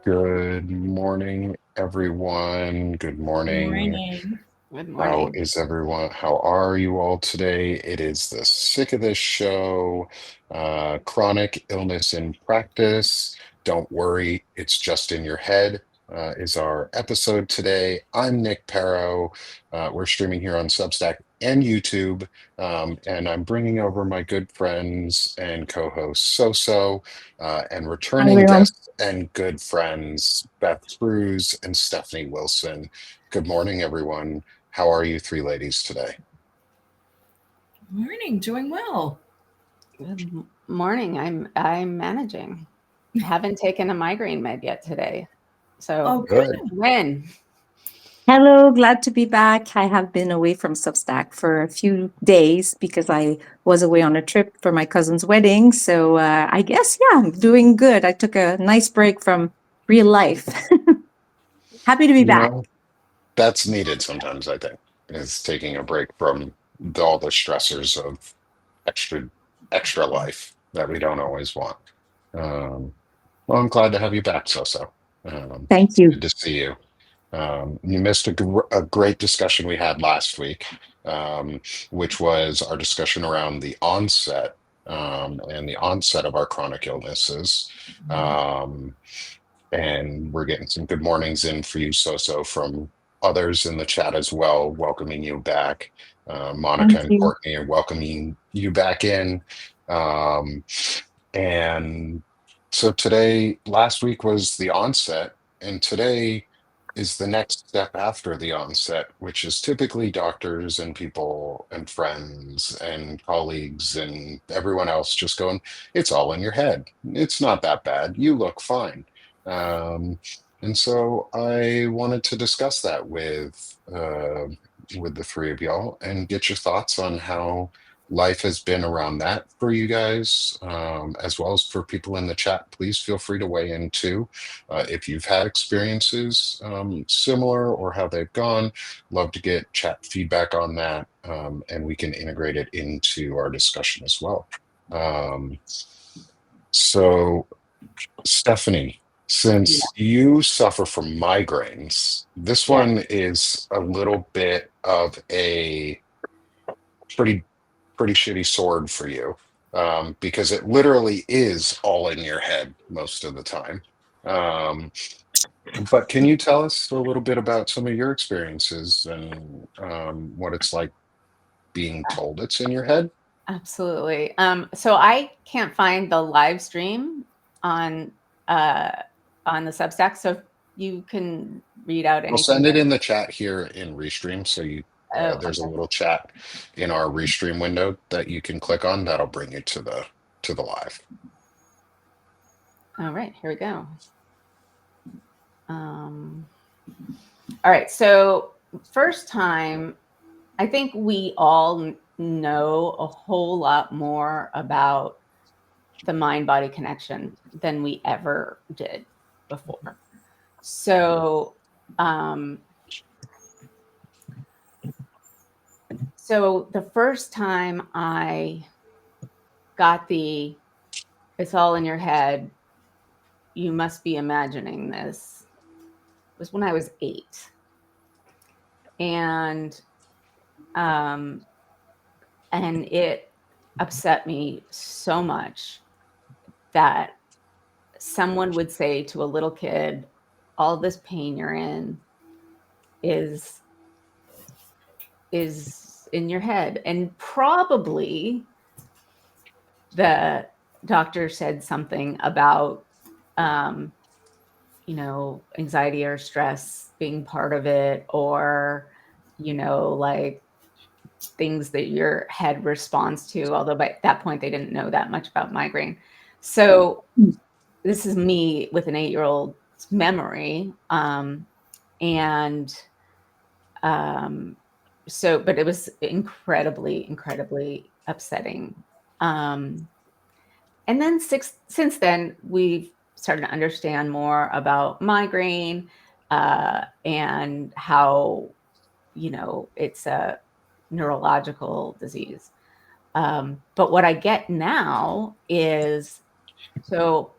Good morning, everyone. Good morning. Morning. Good How morning. is everyone? How are you all today? It is the Sick of This show, Chronic Illness in Practice. Don't worry, it's just in your head. Is our episode today. I'm Nick Perro. We're streaming here on Substack and YouTube, and I'm bringing over my good friends and co-host Soso, and Hi, returning everyone. guests and good friends Beth Cruz and Stephanie Wilson. Good morning, everyone. How are you three ladies today? Morning. Doing well. Good morning. I'm managing. Haven't taken a migraine med yet today. So Oh, Good. good. when? Hello, glad to be back. I have been away from Substack for a few days because I was away on a trip for my cousin's wedding. So I guess, yeah, I'm doing good. I took a nice break from real life. Happy to be You back. know, that's needed sometimes, I think, is taking a break from all the stressors of extra extra life that we don't always want. Um, well, I'm glad to have you back, Soso. Thank It's you. good to see you. You missed a great discussion we had last week, um, which was our discussion around the onset and the onset of our chronic illnesses. Um, and we're getting some good mornings in for you, Soso, from others in the chat as well, welcoming you back. Monica Thank and you. Courtney are welcoming you back in. Um, and so today, last week was the onset, and today is the next step after the onset, which is typically doctors and people and friends and colleagues and everyone else just going, it's all in your head. It's not that bad. You look fine. Um, and so I wanted to discuss that with the three of y'all and get your thoughts on how life has been around that for you guys, as well as for people in the chat. Please feel free to weigh in too. If you've had experiences similar or how they've gone, love to get chat feedback on that, and we can integrate it into our discussion as well. Um, so, Stephanie, Yeah. since you suffer from migraines, this Yeah. one is a little bit of a pretty pretty shitty sword for you, because it literally is all in your head most of the time. Um, but can you tell us a little bit about some of your experiences and what it's like being told it's in your head? Absolutely. So I can't find the live stream on uh on the Substack. So if you can read out We'll anything send it that in the chat here in Restream. So there's a okay. little chat in our Restream window that you can click on. That'll bring you to the live. All right, here we go. Um all right, so first time I think we all know a whole lot more about the mind body connection than we ever did before. So, um, so the first time I got it's all in your head, you must be imagining this, was when I was 8. And, um, and it upset me so much that someone would say to a little kid, all this pain you're in is in your head. And probably the doctor said something about um, anxiety or stress being part of it, or like things that your head responds to, although by that point they didn't know that much about migraine. So this is me with an 8-year-old's memory. And um, so, but it was incredibly, incredibly upsetting. Um, and then since then, we've started to understand more about migraine, and how, it's a neurological disease. But what I get now is, so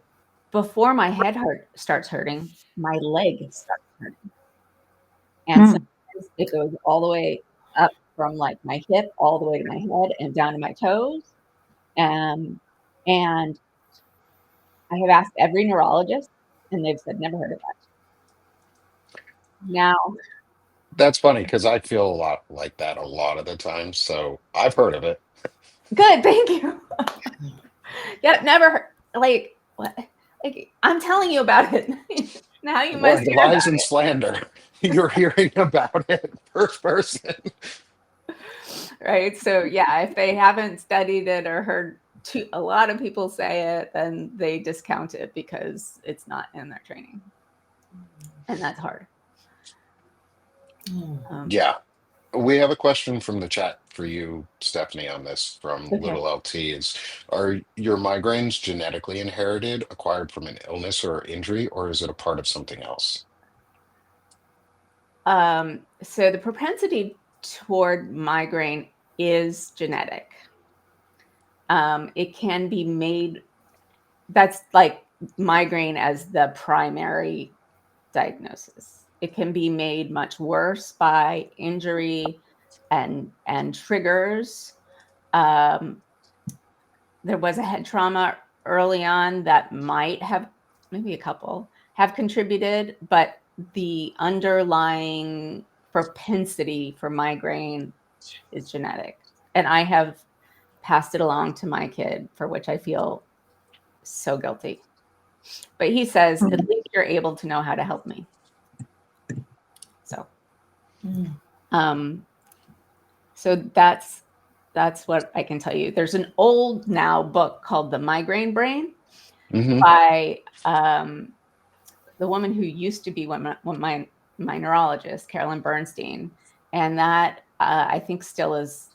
before my head starts hurting, my leg starts hurting. And Mm. sometimes it goes all the way up from like my hip all the way to my head and down to my toes. And I have asked every neurologist, and they've said never heard of that. Now, That's funny because I feel a lot like that a lot of the time. So I've heard of it. good, thank you. Yep, never heard, like what? Like I'm telling you about it. Now you must Right, hear lies about and slander. You're hearing about it first person. it, right? So yeah, if they haven't studied it or heard a lot of people say it, then they discount it because it's not in their training, and that's hard. Yeah. We have a question from the chat for you, Stephanie, on this from Okay. Little LT is, are your migraines genetically inherited, acquired from an illness or injury, or is it a part of something else? So the propensity toward migraine is genetic. It can be made, that's like migraine as the primary diagnosis. It can be made much worse by injury and triggers. Um, there was a head trauma early on that might have, maybe a couple have contributed, but the underlying propensity for migraine is genetic. And I have passed it along to my kid, for which I feel so guilty. But he says, at least you're able to know how to help me. So, um, so that's what I can tell you. There's an old now book called The Migraine Brain Hmm. by the woman who used to be my neurologist, Carolyn Bernstein, and that I think still is,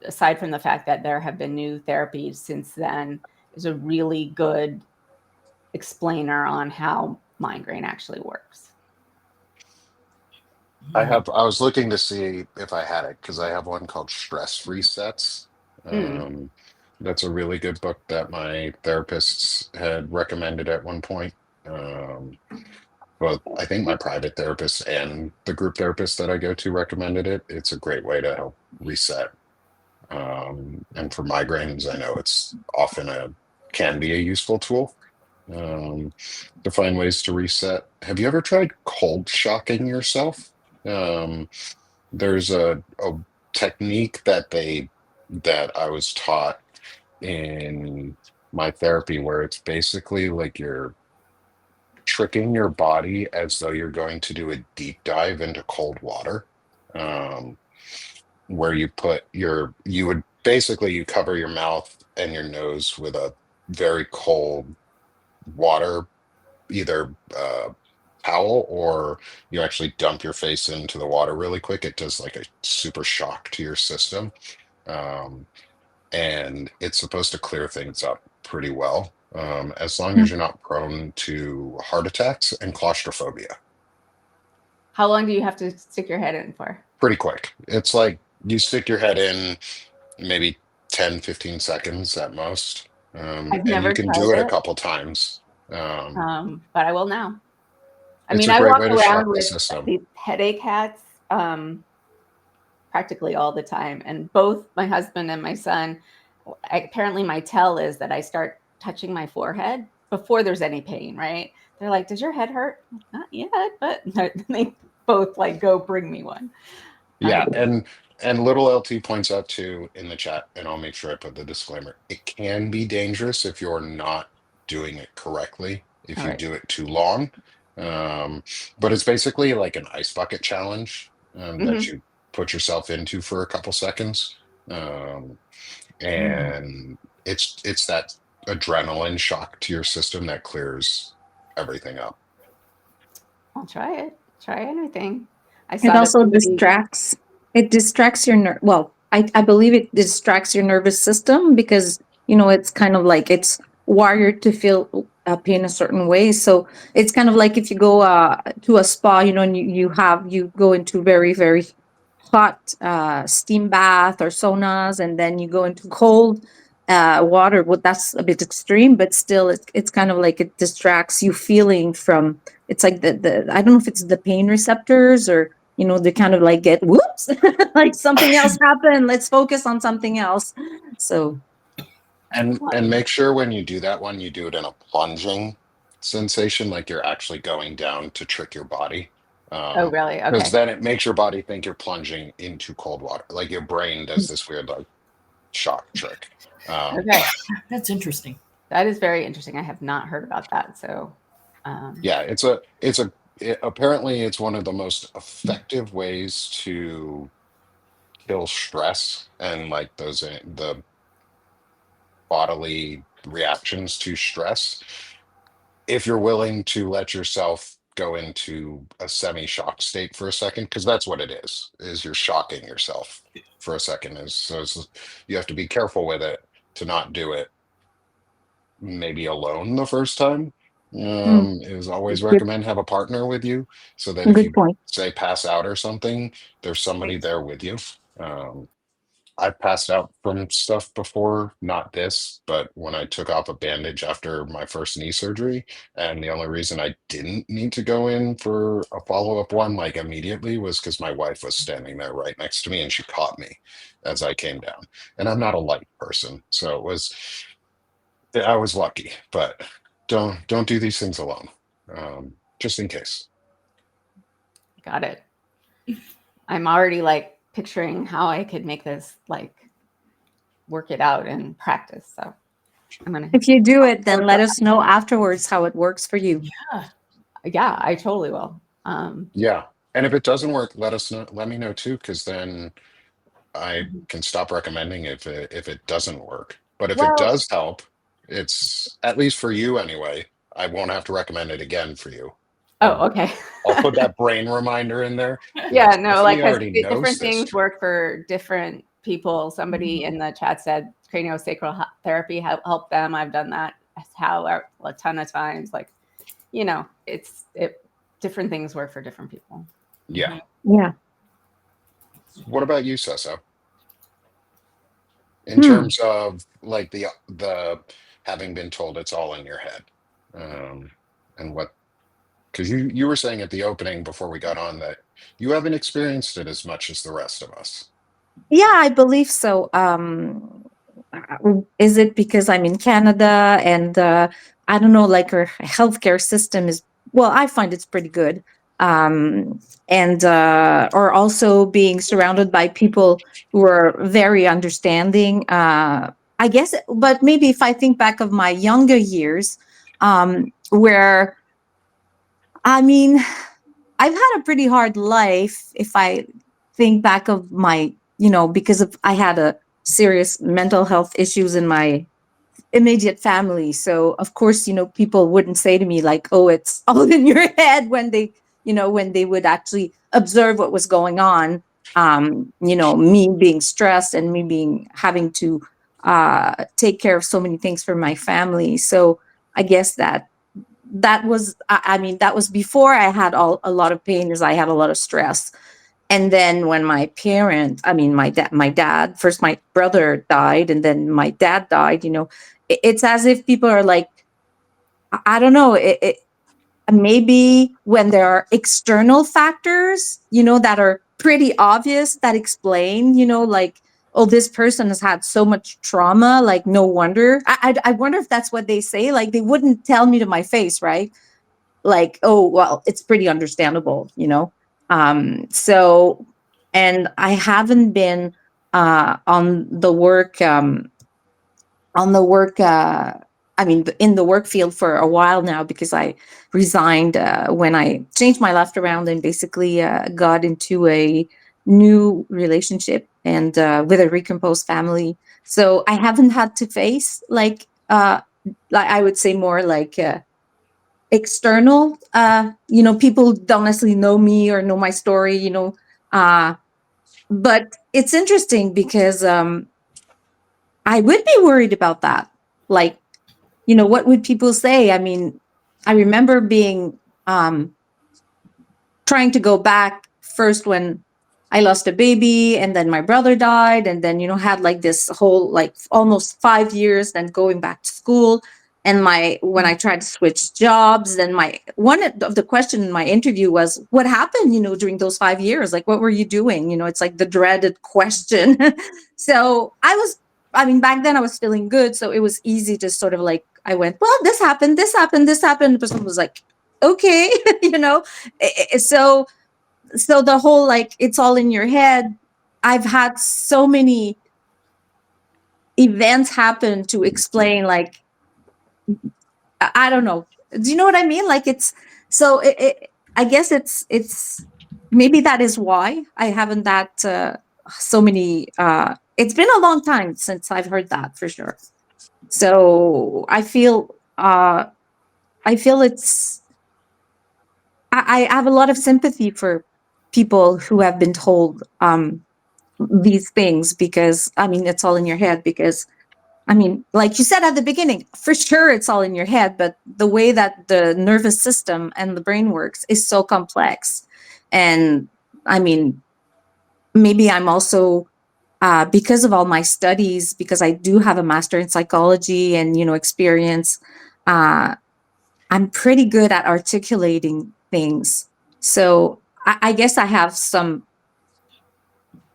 aside from the fact that there have been new therapies since then, is a really good explainer on how migraine actually works. I was looking to see if I had it because I have one called Stress Resets. Mm. Um, that's a really good book that my therapists had recommended at one point. Um, well, I think my private therapist and the group therapist that I go to recommended it. It's a great way to help reset. And for migraines, I know it's often can be a useful tool um, to find ways to reset. Have you ever tried cold shocking yourself? Um, there's a technique that I was taught in my therapy where it's basically like you're tricking your body as though you're going to do a deep dive into cold water. Um, where you would basically you cover your mouth and your nose with a very cold water, either towel, or you actually dump your face into the water really quick. It does like a super shock to your system. Um, and it's supposed to clear things up pretty well, as long as you're not prone to heart attacks and claustrophobia. How long do you have to stick your head in for? Pretty quick. It's like you stick your head in maybe 10-15 seconds at most. I've And you never can tried do it a it, couple times. but I will now. I It's mean, a I great walk way to around shock the with system. these headache hats practically all the time, and both my husband and my son, apparently my tell is that I start touching my forehead before there's any pain, right? They're like, "Does your head hurt?" Not yet, but they both like go bring me one. Yeah, and little LT points out too in the chat, and I'll make sure I put the disclaimer. It can be dangerous if you're not doing it correctly, if All you right. do it too long. Um, but it's basically like an ice bucket challenge that Mm-hmm. you put yourself into for a couple seconds. Um, and it's that adrenaline shock to your system that clears everything up. I'll try it. Try anything. I It saw this also movie. distracts. It distracts your well, I believe it distracts your nervous system because it's kind of like it's wired to feel pain a certain way. So it's kind of like if you go to a spa, and you go into very hot steam bath or saunas, and then you go into cold. water. Well, that's a bit extreme, but still, it's kind of like it distracts you feeling from. It's like the I don't know if it's the pain receptors or they kind of like get whoops, like something else happened. Let's focus on something else. So And make sure when you do that one, you do it in a plunging sensation, like you're actually going down to trick your body. Oh, really? Because Okay. then it makes your body think you're plunging into cold water. Like your brain does this weird like shock trick. Um, Okay. That's interesting. That is very interesting. I have not heard about that. So, yeah, apparently it's one of the most effective ways to kill stress and like the bodily reactions to stress if you're willing to let yourself go into a semi-shock state for a second, because that's what it is you're shocking yourself for a second. You have to be careful with it to not do it maybe alone the first time. mm, Is always good, recommend have a partner with you so that if good you point. say pass out or something, there's somebody right. there with you. Um, I've passed out from stuff before, not this, but when I took off a bandage after my first knee surgery, and the only reason I didn't need to go in for a follow-up one like immediately was because my wife was standing there right next to me and she caught me as I came down. And I'm not a light person, so I was lucky, but don't do these things alone, just in case. Got it. I'm already like picturing how I could make this like work it out in practice. So I'm gonna. If you do it, then Or let us know afterwards how it works for you. Yeah. yeah, I totally will. Yeah, and if it doesn't work, let me know too, because then I Mhm. can stop recommending if it doesn't work. But if it Well, does help, it's at least for you anyway. I won't have to recommend it again for you. oh, I'll okay. I'll put that brain reminder in there. Be like, Yeah, no, like Stephanie because already knows different this things trick. work for different people. Somebody in the chat said craniosacral therapy helped them. I've done that how a ton of times. Like, it different things work for different people. Yeah. Yeah. What about you, Sesso? In Hmm. terms of like the having been told it's all in your head, um, and what because you were saying at the opening before we got on that you haven't experienced it as much as the rest of us. Yeah, I believe so. Is it because I'm in Canada and I don't know, like our healthcare system is, well, I find it's pretty good. And or also being surrounded by people who are very understanding. I guess, but maybe if I think back of my younger years, where I mean, I've had a pretty hard life if I think back of my, because of I had a serious mental health issues in my immediate family. So of course, people wouldn't say to me like, "Oh, it's all in your head," when they would actually observe what was going on. Me being stressed and me being having to take care of so many things for my family. So I guess that was I mean that was before I had a lot of pain as I had a lot of stress. And then when my dad first, my brother died and then my dad died, it's as if people are like, I don't know, maybe when there are external factors, that are pretty obvious that explain, like, oh, this person has had so much trauma, like no wonder. I wonder if that's what they say. Like they wouldn't tell me to my face, right? Like, oh, well, it's pretty understandable, so, and I haven't been on the work in the work field for a while now because I resigned when I changed my life around and basically got into a new relationship and with a recomposed family. So I haven't had to face like I would say more like external, people don't necessarily know me or know my story, uh but it's interesting because I would be worried about that. Like, what would people say? I mean, I remember being um trying to go back first when I lost a baby, and then my brother died, and then had like this whole like almost 5 years, then going back to school. And my when I tried to switch jobs, then my one of the question in my interview was, what happened, during those 5 years? Like, what were you doing? It's like the dreaded question. So I mean, back then I was feeling good, so it was easy to sort of like, I went, well, this happened, this happened, this happened. The person was like, okay, so the whole like, it's all in your head. I've had so many events happen to explain, like, I don't know. Do you know what I mean? Like, it's so I guess it's maybe that is why I haven't that so many. It's been a long time since I've heard that, for sure. So I feel it's I have a lot of sympathy for people who have been told these things, because I mean, it's all in your head. Because I mean, like you said at the beginning, for sure it's all in your head, but the way that the nervous system and the brain works is so complex. And I mean, maybe I'm also, because of all my studies, because I do have a master in psychology and, experience, uh, I'm pretty good at articulating things. So I guess I have some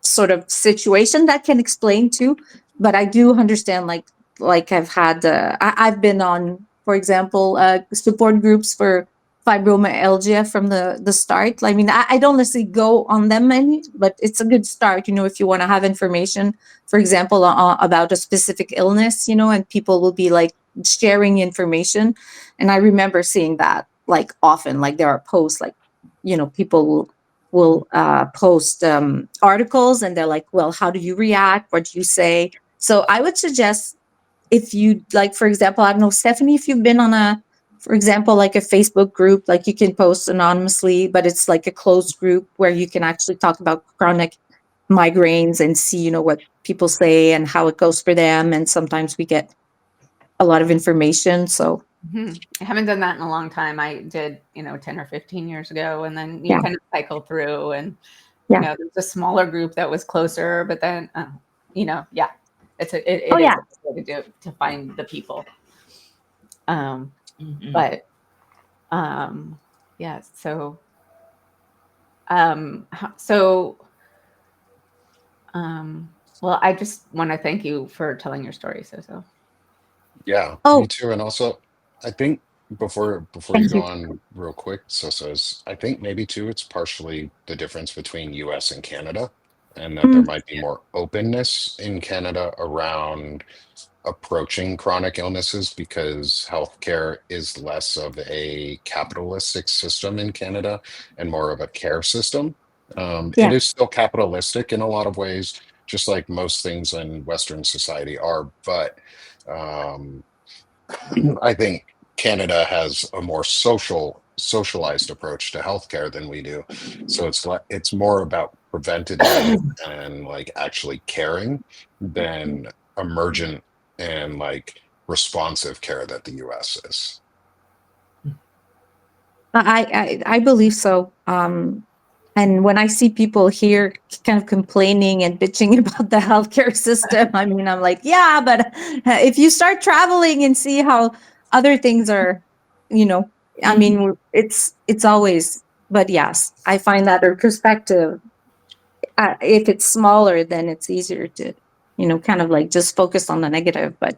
sort of situation that can explain too, but I do understand, like I've had I've been on, for example, support groups for fibromyalgia from the start. I mean, I don't necessarily go on them any, but it's a good start, if you want to have information, for example, about a specific illness, and people will be like sharing information. And I remember seeing that like often, like there are posts, like, people will post articles, and they're like, well, how do you react? What do you say? So I would suggest, if you like, for example, I don't know, Stephanie, if you've been on for example, like a Facebook group, like you can post anonymously, but it's like a closed group where you can actually talk about chronic migraines and see, what people say and how it goes for them. And sometimes we get a lot of information. So I haven't done that in a long time. I did, 10 or 15 years ago, and then you yeah, kind of cycle through, and yeah. there's a smaller group that was closer, but then, yeah, Oh it is yeah. a way to do to find the people. Mhm. But yeah, um, so well, I just want to thank you for telling your story, so. Yeah, me Oh, too. And also, I think before you thank go you. on real quick, so I think maybe too it's partially the difference between US and Canada, and that there Mm, might be more openness in Canada around approaching chronic illnesses because healthcare is less of a capitalistic system in Canada and more of a care system. It yeah. is still capitalistic in a lot of ways, just like most things in Western society are, but um, I think Canada has a more socialized approach to healthcare than we do. So it's more about preventative and like actually caring than emergent and like responsive care that the US is. I believe so. And when I see people here kind of complaining and bitching about the healthcare system, I mean, I'm like, yeah, but if you start traveling and see how other things are, you know, I mean, it's always. But yes, I find that a perspective. If it's smaller, then it's easier to, kind of like just focus on the negative. But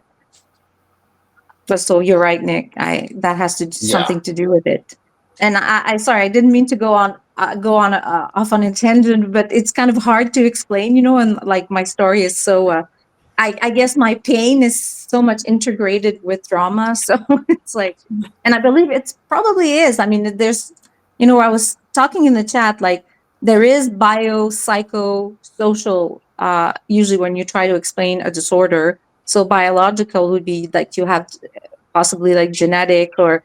so you're right, Nick. I that has to Yeah. something to do with it. And I sorry, I didn't mean to go on off on a tangent, but it's kind of hard to explain, And like my story is so, I guess my pain is so much integrated with drama, so it's like, and I believe it's probably is. I mean, there's, I was talking in the chat, like there is bio, psycho, social. Usually, when you try to explain a disorder, so biological would be like you have possibly like genetic, or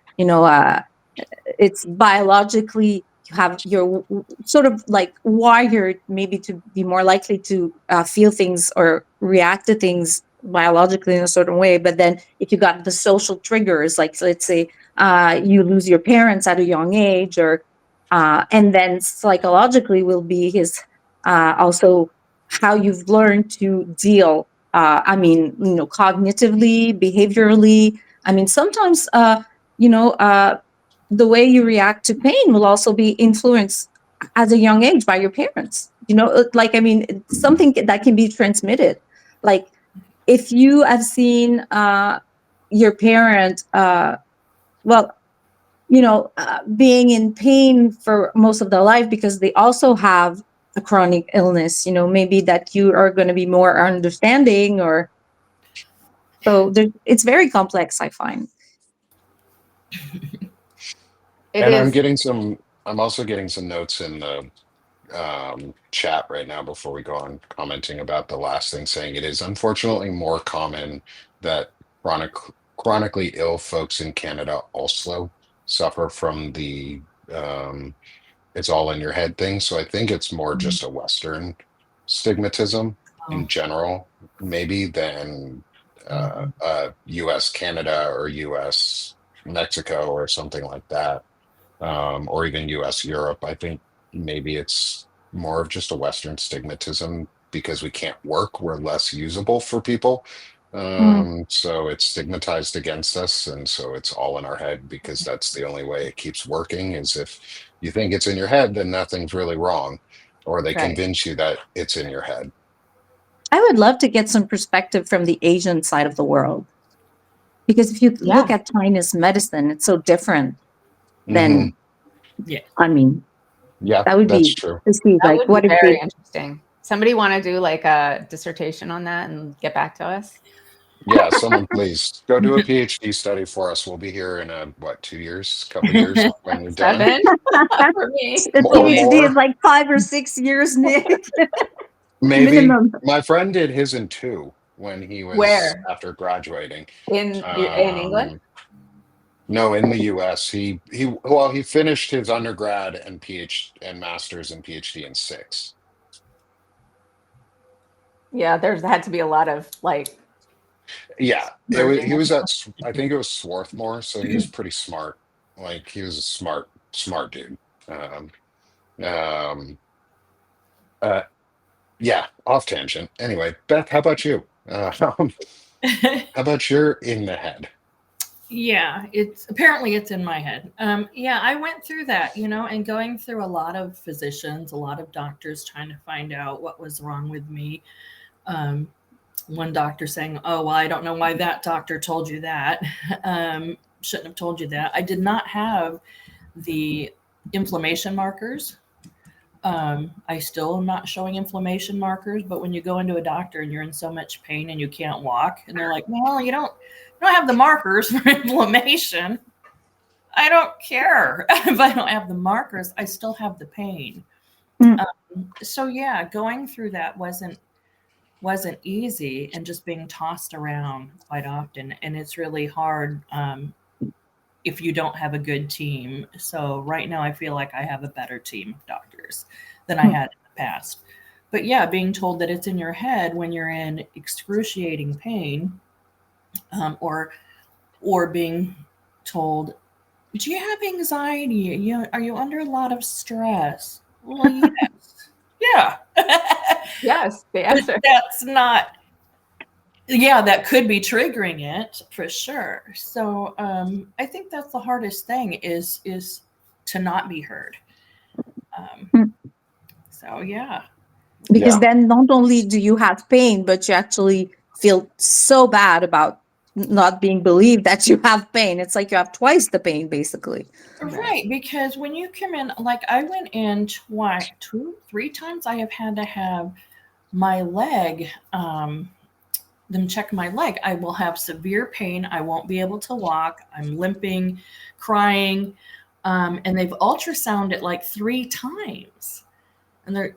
it's biologically you have you're sort of like wired maybe to be more likely to feel things or react to things biologically in a certain way. But then if you got the social triggers, like let's say you lose your parents at a young age, or and then psychologically will be his also how you've learned to deal. Cognitively, behaviorally. I mean, sometimes, the way you react to pain will also be influenced at a young age by your parents. It's something that can be transmitted. Like, if you have seen your parent, well, being in pain for most of their life because they also have a chronic illness, maybe that you are going to be more understanding, or so it's very complex, I find. It And is. I'm also getting some notes in the chat right now before we go on commenting about the last thing, saying it is unfortunately more common that chronic, chronically ill folks in Canada also suffer from the um, it's all in your head thing. So I think it's more just a Western stigmatism Oh. in general, maybe than Mhm. US Canada or US Mexico or something like that, or even US Europe. I think maybe it's more of just a Western stigmatism because we can't work, we're less usable for people. Mm, So it's stigmatized against us, and so it's all in our head because that's the only way it keeps working. Is if you think it's in your head, then nothing's really wrong, or they Right. convince you that it's in your head. I would love to get some perspective from the Asian side of the world, because if you look Yeah. at Chinese medicine, it's so different Hmm. than, Yeah. I mean, Yeah, that would that's be true. to see, That like, would be what if very they. interesting. Somebody want to do like a dissertation on that and get back to us? Yeah, someone please go do a PhD study for us. We'll be here in a what, 2 years, couple years when you're done, 7 for me. A or PhD is more. like 5 or 6 years, Nick, Maybe minimum. my friend did his in two when he was Where? after graduating. In England? Um, no, in the US. He finished his undergrad and PhD and master's and PhD in six. Yeah, there's had to be a lot of like Yeah, merging he of was at stuff. I think it was Swarthmore, so he was pretty smart. Like he was a smart dude. Um, um, uh, yeah, off tangent. Anyway, Beth, how about you? How about you're in the head? Yeah, it's in my head. Yeah, I went through that, and going through a lot of physicians, a lot of doctors trying to find out what was wrong with me. Um, One doctor saying, "Oh, well, I don't know why that doctor told you that. Shouldn't have told you that." I did not have the inflammation markers. I still am not showing inflammation markers, but when you go into a doctor and you're in so much pain and you can't walk, and they're like, "Well, you don't have the markers for inflammation." I don't care if I don't have the markers. I still have the pain. Mm, So yeah, going through that wasn't easy, and just being tossed around quite often, and it's really hard if you don't have a good team. So right now I feel like I have a better team of doctors than I mm. had in the past. But yeah, being told that it's in your head when you're in excruciating pain, or being told, "Do you have anxiety? Are you under a lot of stress?" Well, yes. Yeah. Yes, the But answer. that's not, yeah, that could be triggering it for sure. So I think that's the hardest thing is to not be heard. Um, Mm. so yeah. Because Yeah, then not only do you have pain, but you actually feel so bad about not being believed that you have pain. It's like you have twice the pain, basically. Right. Right, because when you come in, like I went in twice, two, three times, I have had to have my leg, them check my leg. I will have severe pain. I won't be able to walk. I'm limping, crying. And they've ultrasounded it like 3 times. And they're,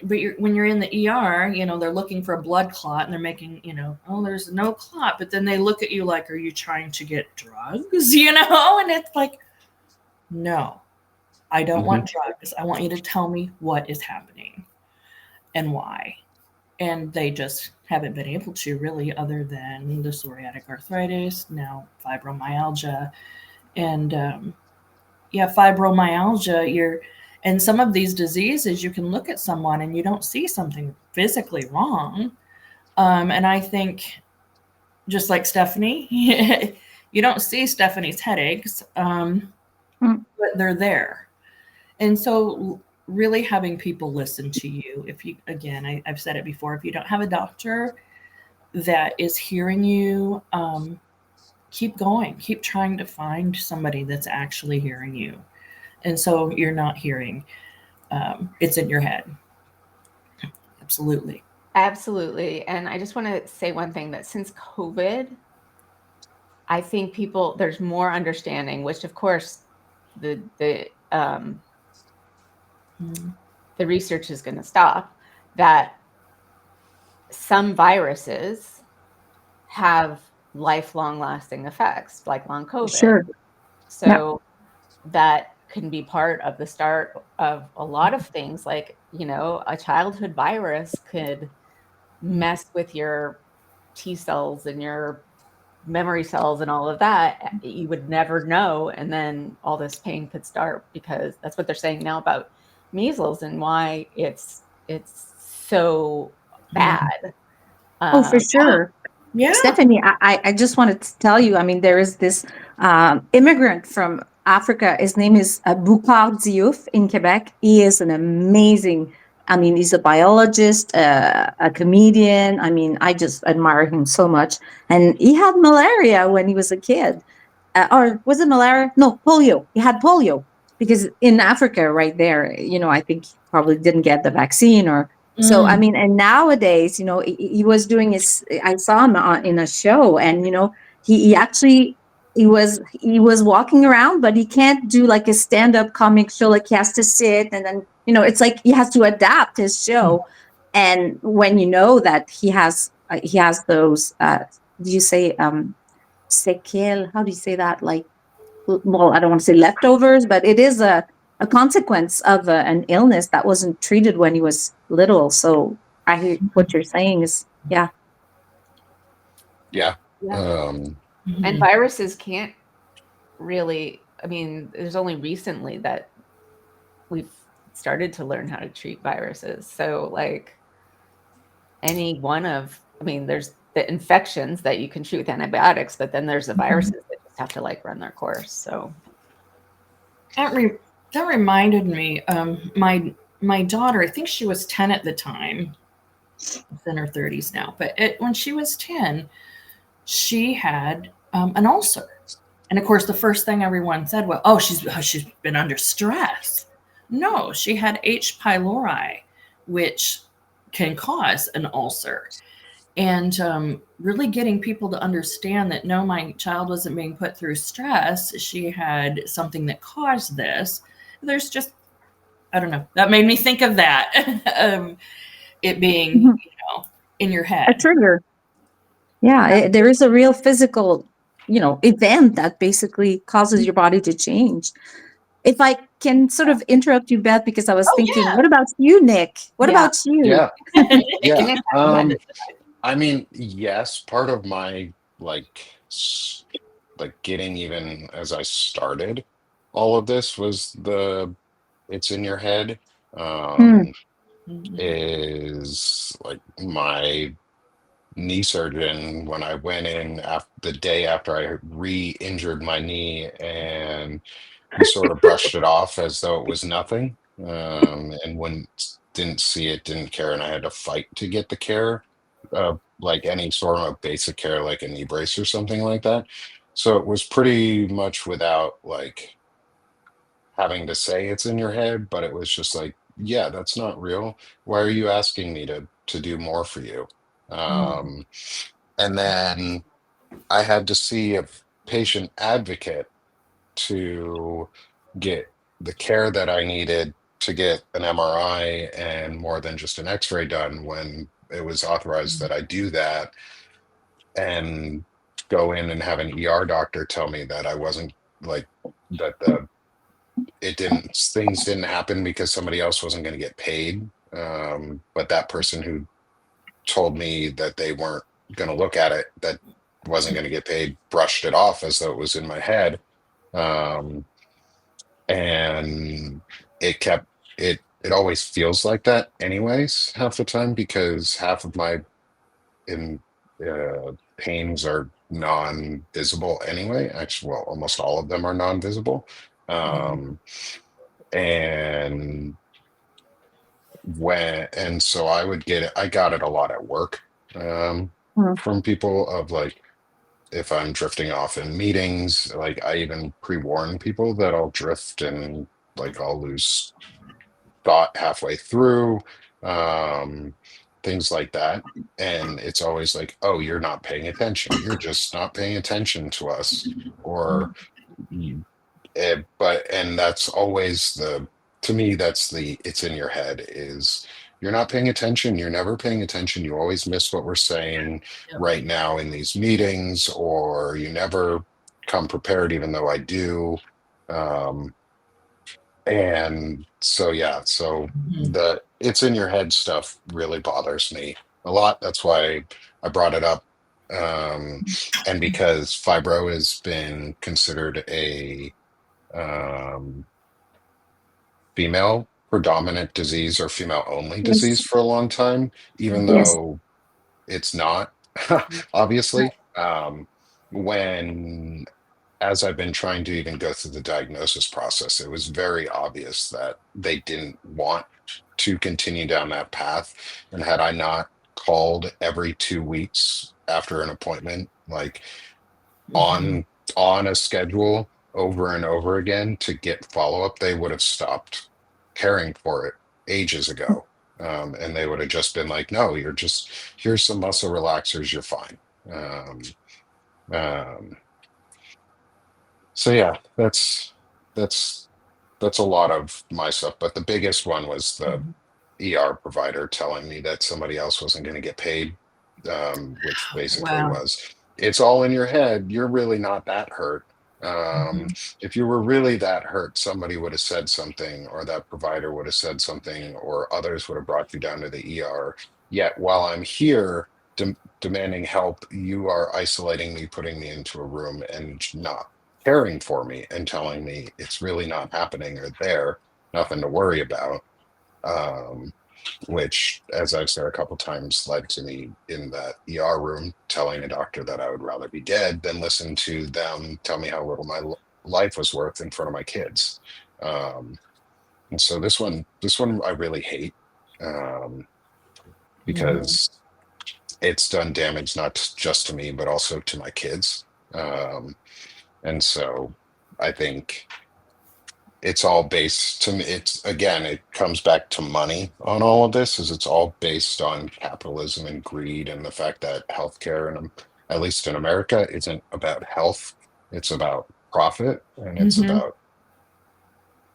but when you're in the ER, they're looking for a blood clot, and they're making, oh, there's no clot. But then they look at you like, "Are you trying to get drugs?" And it's like, "No, I don't hmm, want drugs. I want you to tell me what is happening and why." And they just haven't been able to, really, other than the psoriatic arthritis, now fibromyalgia. And yeah, fibromyalgia, And some of these diseases, you can look at someone and you don't see something physically wrong. And I think, just like Stephanie, you don't see Stephanie's headaches, Mm. but they're there. And so, really having people listen to you. If you, again, I've said it before, if you don't have a doctor that is hearing you, keep going, keep trying to find somebody that's actually hearing you. And so you're not hearing, it's in your head. Absolutely. Absolutely. And I just want to say one thing, that since COVID, I think there's more understanding, which of course the Mm. the research is going to stop, that some viruses have lifelong lasting effects, like long COVID. Sure. Yeah. So that can be part of the start of a lot of things, like, a childhood virus could mess with your T cells and your memory cells and all of that. You would never know. And then all this pain could start, because that's what they're saying now about measles and why it's so bad. Oh, for Um, sure. Yeah. Stephanie, I just wanted to tell you, I mean, there is this immigrant from Africa. His name is Boucard Diouf in Quebec. He is an amazing, I mean, he's a biologist, a comedian. I mean, I just admire him so much. And he had malaria when he was a kid. Or was it malaria? No, polio. He had polio because in Africa, right there, I think he probably didn't get the vaccine or so. I Mm. mean, and nowadays, he was doing his. I saw him in a show, and he actually he was walking around, but he can't do like a stand up comic show. Like he has to sit, and then it's like he has to adapt his show. And when you know that he has those, do you say sequel? How do you say that? Like, well, I don't want to say leftovers, but it is a consequence of an illness that wasn't treated when he was little. So I hear what you're saying is, yeah. Yeah. yeah. Um, And Mhm. viruses can't really, I mean, there's only recently that we've started to learn how to treat viruses. So, like, I mean, there's the infections that you can treat with antibiotics, but then there's the viruses that just have to like run their course. So, That re- that reminded me. My daughter, I think she was 10 at the time. She's in her 30s now, but when she was 10, she had an ulcer. And of course, the first thing everyone said was, "Oh, she's been under stress." No, she had H. pylori, which can cause an ulcer. And really getting people to understand that no, my child wasn't being put through stress. She had something that caused this. There's just, I don't know. That made me think of that. It being, Mhm. in your A head. trigger. Yeah, there is a real physical, event that basically causes your body to change. If I can sort of interrupt you, Beth, because I was thinking, Oh what about you, Nick? What yeah. about you? yeah. yeah. Yeah. Nick, go ahead. I mean, yes, part of my like getting even as I started all of this was the it's in your head. Mm. Um, is like my knee surgeon when I went in the day after I re-injured my knee, and he sort of brushed it off as though it was nothing, and when didn't see it, didn't care, and I had to fight to get the care, like any sort of basic care, like a knee brace or something like that. So it was pretty much without like having to say it's in your head, but it was just like, yeah, that's not real. Why are you asking me to do more for you? Um, and then I had to see a patient advocate to get the care that I needed to get an MRI and more than just an X-ray done when it was authorized that I do that, and go in and have an ER doctor tell me that I wasn't like that the it didn't things didn't happen because somebody else wasn't going to get paid, but that person who told me that they weren't going to look at it, that wasn't going to get paid, brushed it off as though it was in my head. um, and it kept it always feels like that anyways half the time because half of my in pains are non-visible anyway. Actually, well, almost all of them are non-visible. Mhm. Um, and so I would get it. I got it a lot at work Mm. from people of like if I'm drifting off in meetings, like I even pre-warn people that I'll drift and like I'll lose thought halfway through, um, things like that. And it's always like, oh, you're not paying attention. You're just not paying attention to us. Or, and that's always to me, that's it's in your head is you're not paying attention. You're never paying attention. You always miss what we're saying Yep. right now in these meetings, or you never come prepared, even though I do. Um, and so, yeah, so Mhm. the it's in your head stuff really bothers me a lot. That's why I brought it up. Um, and because fibro has been considered a um, female predominant disease or female only Yes. disease for a long time, even Mhm. Yes. though it's not, obviously. When as I've been trying to even go through the diagnosis process, it was very obvious that they didn't want to continue down that path. And had I not called every 2 weeks after an appointment, like Mhm. on a schedule over and over again to get follow-up, they would have stopped caring for it ages ago. And they would have just been like, no, you're just here's some muscle relaxers, you're fine. Um, um, so yeah, that's that's a lot of my stuff. But the biggest one was the Mhm. ER provider telling me that somebody else wasn't going to get paid, which basically Wow. was, it's all in your head. You're really not that hurt. Um, Mhm. if you were really that hurt, somebody would have said something, or that provider would have said something, or others would have brought you down to the ER. Yet while I'm here demanding help, you are isolating me, putting me into a room, and not caring for me and telling me it's really not happening or there, nothing to worry about. Um, which, as I've said a couple times, led to me in that ER room telling a doctor that I would rather be dead than listen to them tell me how little my life was worth in front of my kids. Um, and so this one I really hate, um, Mhm. because it's done damage not just to me, but also to my kids. Um, and so I think it's all based to me. It's again, it comes back to money on all of this, is it's all based on capitalism and greed and the fact that healthcare, and at least in America, isn't about health. It's about profit, and it's Mhm. about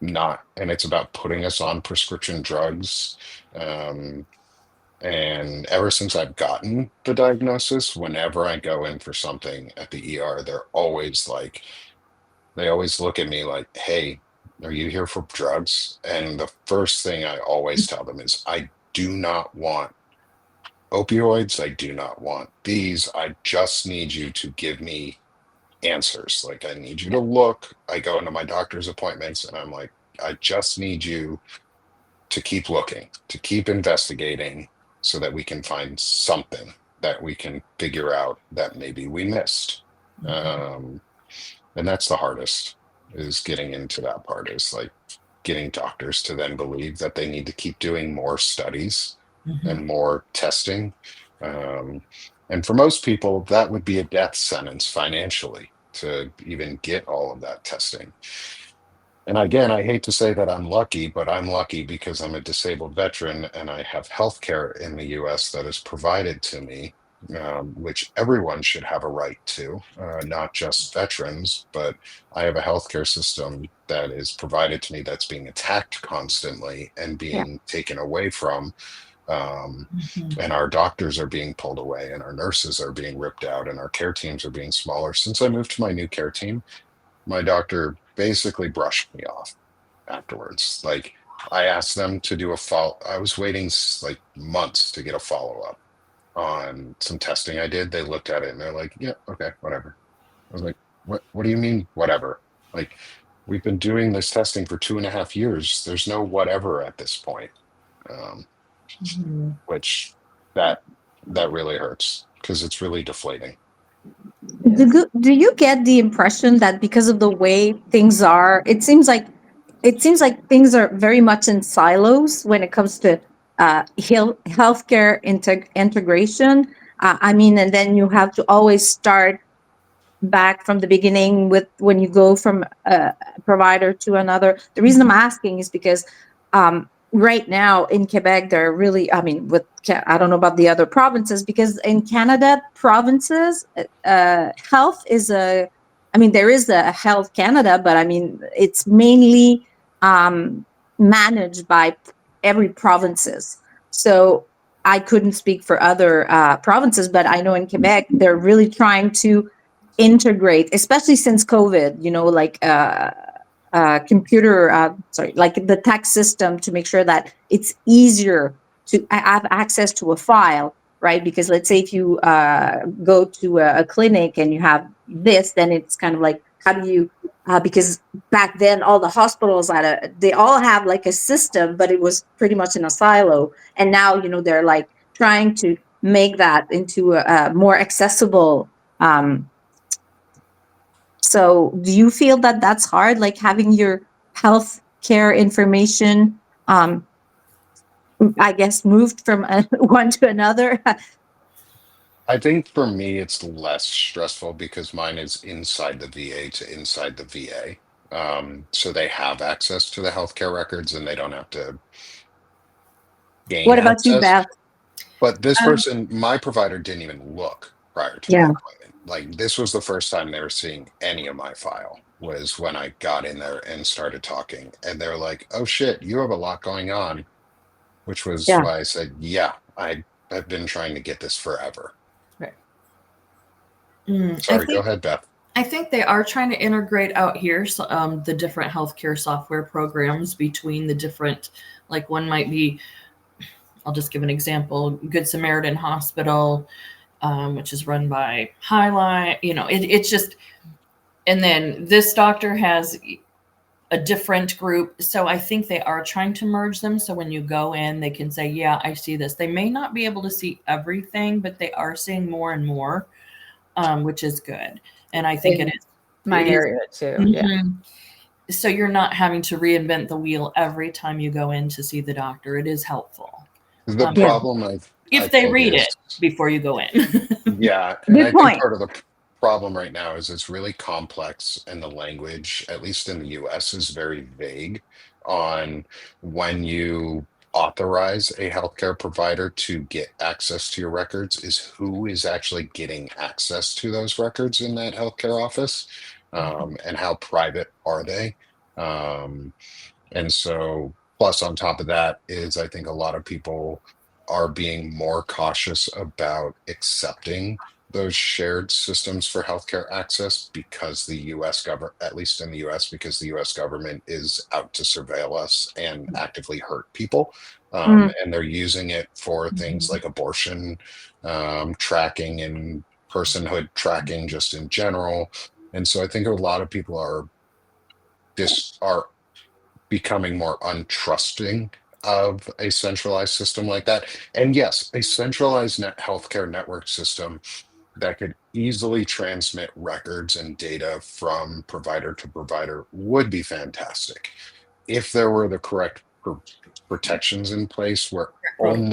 not, and it's about putting us on prescription drugs. Um, and ever since I've gotten the diagnosis, whenever I go in for something at the ER, they're always like, they always look at me like, hey, are you here for drugs? And the first thing I always tell them is, I do not want opioids. I do not want these. I just need you to give me answers. Like, I need you to look. I go into my doctor's appointments and I'm like, I just need you to keep looking, to keep investigating so that we can find something that we can figure out that maybe we missed. Mhm. Um, and that's the hardest, is getting into that part, is like getting doctors to then believe that they need to keep doing more studies Mhm. and more testing. um, and for most people that would be a death sentence financially to even get all of that testing. And again, I hate to say that I'm lucky, but I'm lucky because I'm a disabled veteran and I have health care in the US that is provided to me, which everyone should have a right to, not just veterans, but I have a healthcare system that is provided to me that's being attacked constantly and Yeah. being taken away from. Um, Mhm. and our doctors are being pulled away, and our nurses are being ripped out, and our care teams are being smaller. Since I moved to my new care team, my doctor basically brushed me off afterwards. Like, I asked them to do a follow. I was waiting like months to get a follow up on some testing I did. They looked at it and they're like, "Yeah, okay, whatever." I was like, "What? What do you mean, whatever?" Like, we've been doing this testing for 2.5 years. There's no whatever at this point, um, Mhm. which that that really hurts because it's really deflating. Do you get the impression that because of the way things are, it seems like things are very much in silos when it comes to healthcare integration? I mean, and then you have to always start back from the beginning with when you go from a provider to another. The reason I'm asking is because right now in Quebec, they're really, I mean, I don't know about the other provinces, because in Canada, provinces, health is I mean, there is a Health Canada, but I mean, it's mainly um, managed by every provinces. So I couldn't speak for other provinces, but I know in Quebec, they're really trying to integrate, especially since COVID, like computer, sorry, like the tech system, to make sure that it's easier to have access to a file, right? Because let's say if you go to a clinic and you have this, then it's kind of like, how do you, because back then all the hospitals they all have like a system, but it was pretty much in a silo. And now, they're like trying to make that into a more accessible. So do you feel that that's hard, like having your health care information, um, I guess, moved from one to another? I think for me, it's less stressful because mine is inside the VA to inside the VA. So they have access to the healthcare records and they don't have to gain What about you, access. Beth? But this Um, person, my provider, didn't even look prior to my Yeah, appointment. Like this was the first time they were seeing any of my file, was when I got in there and started talking. And they're like, "Oh shit, you have a lot going on," which was yeah. why I said, "Yeah, I've been trying to get this forever." Right. I Sorry, go think ahead, Beth. I think they are trying to integrate out here, so, the different healthcare software programs between the different, like one might be, I'll just give an example, Good Samaritan Hospital, which is run by Highlight. It's just, and then this doctor has a different group. So I think they are trying to merge them. So when you go in, they can say, yeah, I see this. They may not be able to see everything, but they are seeing more and more, which is good. And I think it In is. my It is. area too. Yeah. Mhm. So you're not having to reinvent the wheel every time you go in to see the doctor. It is helpful. The Yeah. problem I If they think read is, it before you go in. yeah, and Good I think point. part of the problem right now is it's really complex and the language, at least in the US, is very vague on when you authorize a healthcare provider to get access to your records, is who is actually getting access to those records in that healthcare office, and how private are they? Um, And so, plus on top of that is I think a lot of people are being more cautious about accepting those shared systems for healthcare access because the US government, at least in the US, because the US government is out to surveil us and actively hurt people. Mm, And they're using it for things Mhm. like abortion tracking and personhood tracking just in general. And so I think a lot of people are becoming more untrusting of a centralized system like that. And yes, a centralized healthcare network system that could easily transmit records and data from provider to provider would be fantastic if there were the correct protections in place where Protocol.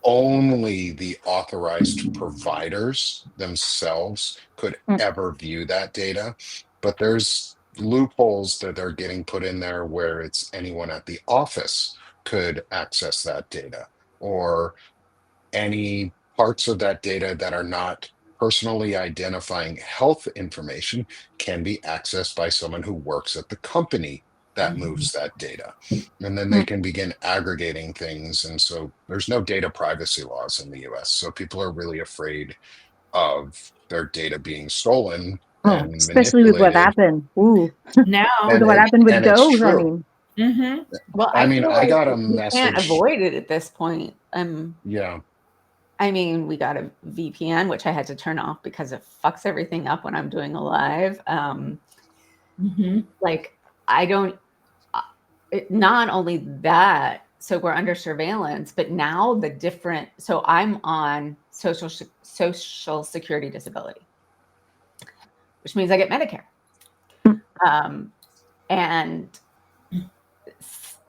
only the authorized providers themselves could mm, ever view that data. But there's loopholes that are getting put in there where it's anyone at the office could access that data, or any parts of that data that are not personally identifying health information can be accessed by someone who works at the company that Mhm. moves that data. And then they mm, can begin aggregating things. And so there's no data privacy laws in the US. So people are really afraid of their data being stolen oh, and especially with what manipulated. happened. Ooh, with Now, what happened with And it's Dove. I true. mean, mhm. Well, I I mean, feel I like got a we can't message. avoid it at this point. Yeah. I mean, we got a VPN, which I had to turn off because it fucks everything up when I'm doing a live. Mhm. Like I don't, not only that, so we're under surveillance, but now so I'm on social security disability, which means I get Medicare. And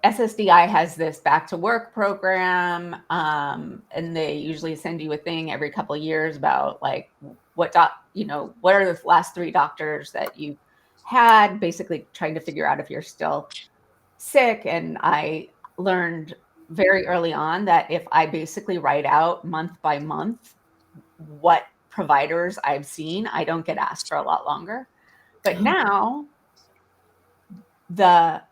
SSDI has this back to work program, and they usually send you a thing every couple of years about like what are the last 3 doctors that you had, basically trying to figure out if you're still sick. And I learned very early on that if I basically write out month by month what providers I've seen, I don't get asked for a lot longer. But now the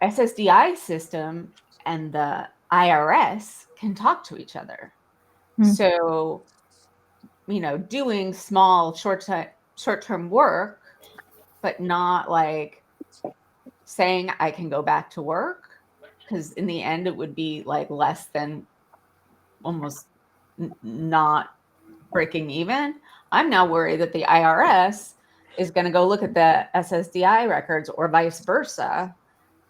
SSDI system and the IRS can talk to each other. So, doing small short-term work, but not like saying I can go back to work, because in the end it would be like less than almost not breaking even. I'm now worried that the IRS is going to go look at the SSDI records or vice versa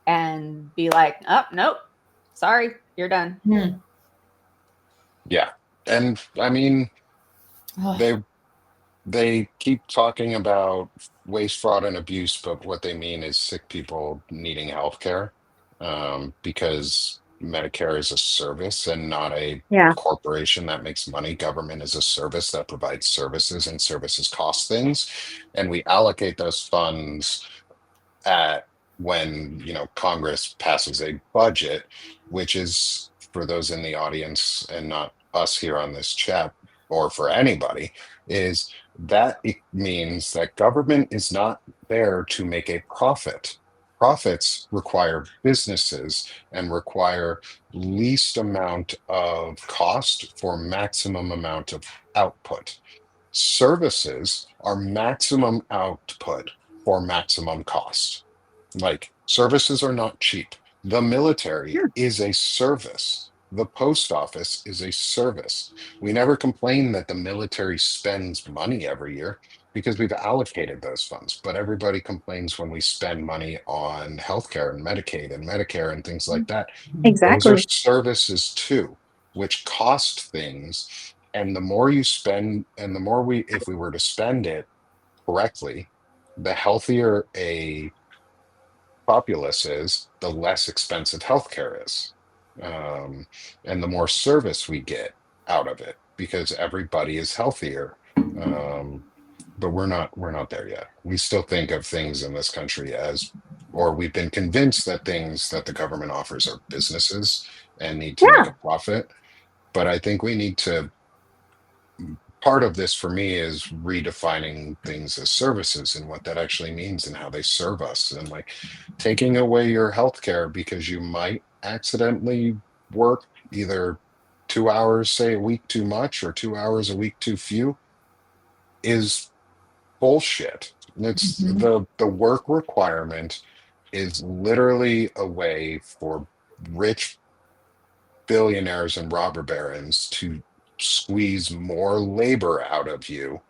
and be like, oh, nope, sorry, you're done. Yeah. And I mean, they keep talking about waste, fraud, and abuse, but what they mean is sick people needing health care, because Medicare is a service and not a Yeah. corporation that makes money. Government is a service that provides services, and services cost things. And we allocate those funds at when Congress passes a budget, which is, for those in the audience and not us here on this chat, or for anybody, is that it means that government is not there to make a profit. Profits require businesses and require least amount of cost for maximum amount of output. Services are maximum output for maximum cost. Like, services are not cheap. The military is a service. The post office is a service. We never complain that the military spends money every year because we've allocated those funds. But everybody complains when we spend money on healthcare and Medicaid and Medicare and things like that. Those are Exactly. services too, which cost things. And the more you spend, and the more if we were to spend it correctly, the healthier a populace is, the less expensive healthcare is. And the more service we get out of it because everybody is healthier. But we're not there yet. We still think of things in this country as, or we've been convinced that things that the government offers are businesses and need to make Yeah. a profit. But I think we need to, part of this for me is redefining things as services and what that actually means and how they serve us, and like taking away your health care because you might accidentally work either 2 hours, say, a week too much or 2 hours a week too few is bullshit. It's the work requirement is literally a way for rich billionaires and robber barons to squeeze more labor out of you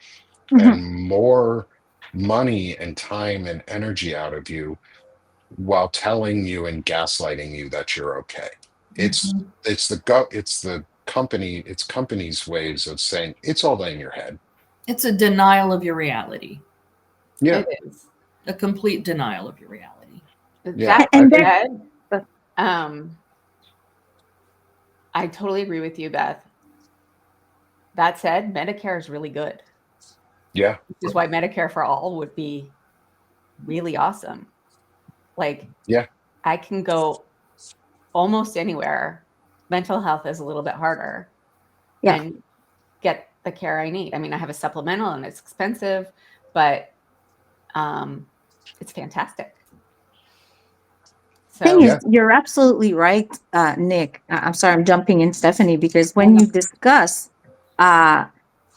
and more money and time and energy out of you while telling you and gaslighting you that you're okay. It's companies' ways of saying it's all in your head. It's a denial of your reality. Yeah. It is. A complete denial of your reality. Yeah. That said, I totally agree with you, Beth. That said, Medicare is really good. Yeah. Which is why Medicare for all would be really awesome. Like, yeah, I can go almost anywhere. Mental health is a little bit harder. Yeah. And get the care I need. I mean, I have a supplemental and it's expensive, but it's fantastic. So, Thing is, you're absolutely right, Nick. I'm sorry, I'm jumping in, Stephanie, because when you discuss,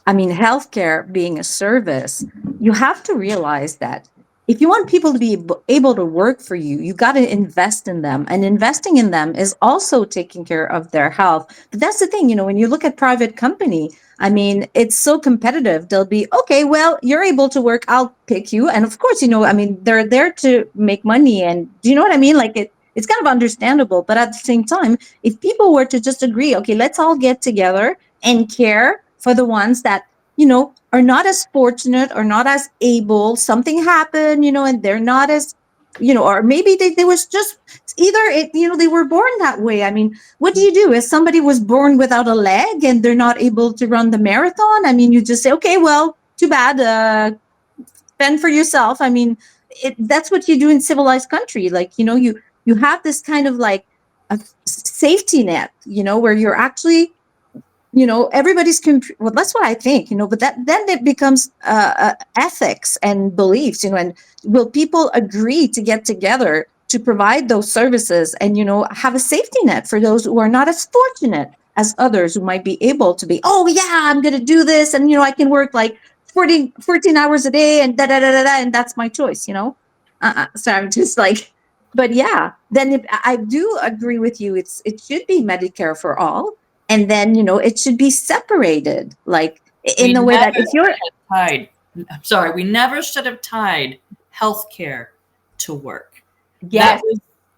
healthcare being a service, you have to realize that if you want people to be able to work for you, you got to invest in them. And investing in them is also taking care of their health. But that's the thing, when you look at private company, I mean, it's so competitive. They'll be, okay, well, you're able to work, I'll pick you. And of course, I mean, they're there to make money. And do you know what I mean? Like it's kind of understandable. But at the same time, if people were to just agree, okay, let's all get together and care for the ones that are not as fortunate or not as able, something happened, and they're not as, or maybe they was just either they were born that way. I mean, what do you do if somebody was born without a leg and they're not able to run the marathon? I mean, you just say, okay, well, too bad, fend for yourself. I mean, that's what you do in civilized country. Like, you have this kind of like a safety net, where you're actually everybody's well, that's what I think, but then it becomes ethics and beliefs, and will people agree to get together to provide those services and have a safety net for those who are not as fortunate as others, who might be able to be, oh yeah, I'm going to do this, and I can work like 14 hours a day and and that's my choice. So I'm just like, but yeah, then I do agree with you, it should be Medicare for all. And then it should be separated, like in We a way that never if you're tied. I'm sorry, we never should have tied healthcare to work. Yes.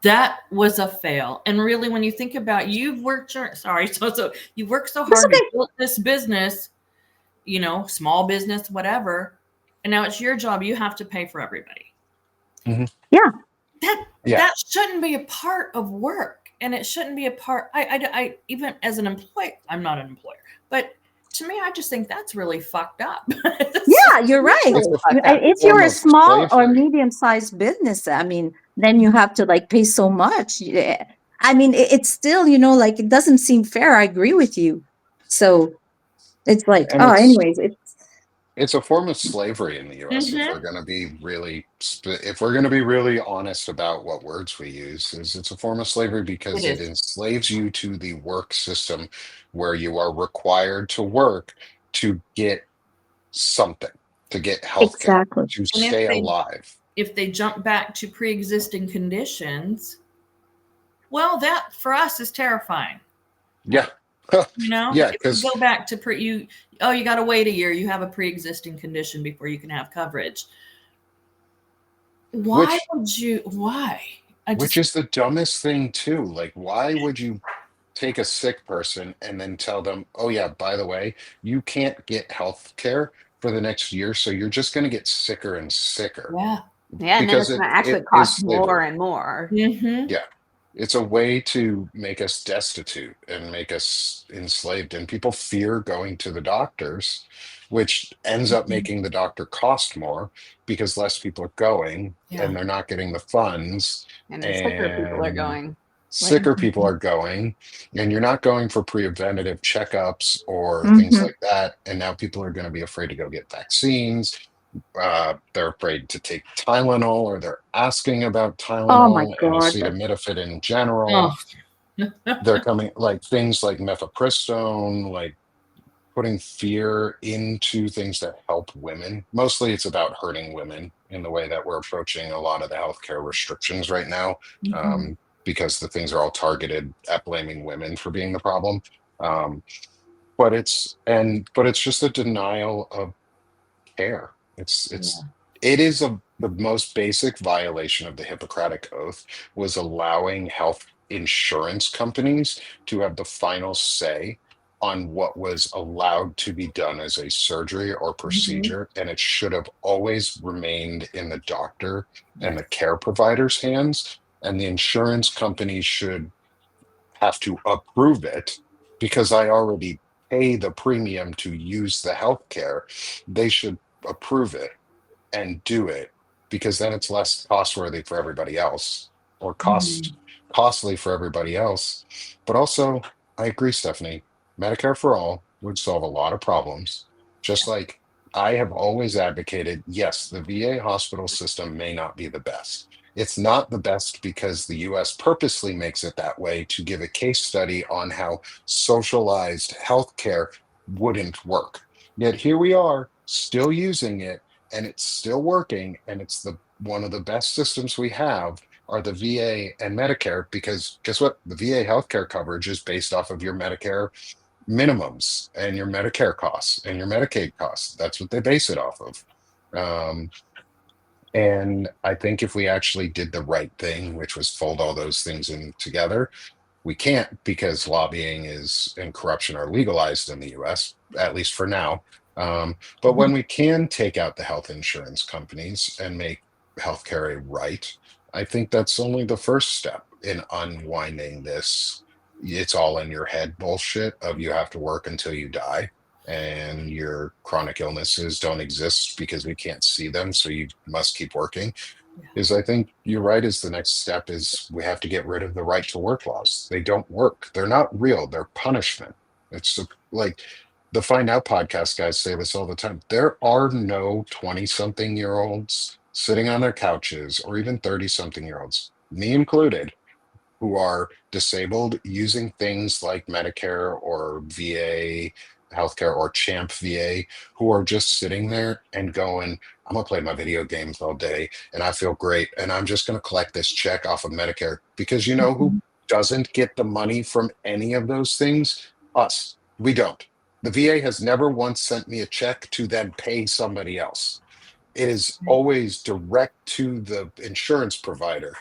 That was a fail. And really, when you think about, you've worked so you worked so That's hard okay. to build this business, small business, whatever, and now it's your job. You have to pay for everybody. Mhm. Yeah. That shouldn't be a part of work, and it shouldn't be a part. I even as an employee, I'm not an employer, but to me, I just think that's really fucked up. Yeah, you're right. If you're Form a of small or slavery. medium-sized business, I mean, then you have to like pay so much. Yeah. I mean, it's still, like it doesn't seem fair. I agree with you. So it's like, And oh, anyways, it's a form of slavery in the US if we're Mhm. going to be really if we're going to be really honest about what words we use. Is It's a form of slavery It because it is. enslaves you to the work system where you are required to work to get something, to get health care, exactly. to And stay alive. if they jump back to pre-existing conditions, well, that for us is terrifying. Yeah. Yeah, If you because go back to you got to wait a year. You have a pre-existing condition before you can have coverage. Why which would you? Why? I which just is the dumbest thing too. Like, why would you take a sick person and then tell them, oh yeah, by the way, you can't get health care for the next year, so you're just going to get sicker and sicker yeah. Yeah, and then because it's going to actually it is cost more slavery. and more. Mm-hmm. Yeah. It's a way to make us destitute and make us enslaved. And people fear going to the doctors, which ends up making the doctor cost more because less people are going Yeah. and they're not getting the funds. And then sicker people are And going. Like, sicker people are going, and you're not going for preventative checkups or things Hmm. like that. And now people are going to be afraid to go get vaccines. They're afraid to take Tylenol, or they're asking about Oh my Tylenol and God. acetaminophen in Oh. general. They're coming like things like mifepristone, like putting fear into things that help women. Mostly it's about hurting women in the way that we're approaching a lot of the healthcare restrictions right now, Mhm. because the things are all targeted at blaming women for being the problem. Um, but it's just a denial of care. Yeah. It is the most basic violation of the Hippocratic Oath was allowing health insurance companies to have the final say on what was allowed to be done as a surgery or Mhm. procedure, and it should have always remained in the doctor and Yes. the care provider's hands, and the insurance companies should have to approve it because I already pay the premium to use the healthcare. They should approve it and do it because then it's less costworthy for everybody else, or Mhm. costly for everybody else. But also, I agree, Stephanie, Medicare for all would solve a lot of problems. Just like I have always advocated, yes, the VA hospital system may not be the best. It's not the best because the US purposely makes it that way to give a case study on how socialized healthcare wouldn't work. Yet here we are still using it, and it's still working, and it's the one of the best systems we have are the VA and Medicare, because guess what? The VA healthcare coverage is based off of your Medicare minimums and your Medicare costs and your Medicaid costs. That's what they base it off of. Um, and I think if we actually did the right thing, which was fold all those things in together, we can't, because lobbying is and corruption are legalized in the US, at least for now. But when we can take out the health insurance companies and make healthcare a right, I think that's only the first step in unwinding this it's all in your head bullshit of you have to work until you die, and your chronic illnesses don't exist because we can't see them, so you must keep working. Yeah. Is I think you're right, is the next step is we have to get rid of the right to work laws. They don't work. They're not real. They're punishment. Like the Find Out podcast guys say this all the time. There are no 20 something year olds sitting on their couches, or even 30 something year olds, me included, who are disabled using things like Medicare or VA healthcare or Champ VA, who are just sitting there and going, I'm gonna play my video games all day and I feel great. And I'm just gonna collect this check off of Medicare, because you know who doesn't get the money from any of those things? Us. We don't. The VA has never once sent me a check to then pay somebody else. It is always direct to the insurance provider,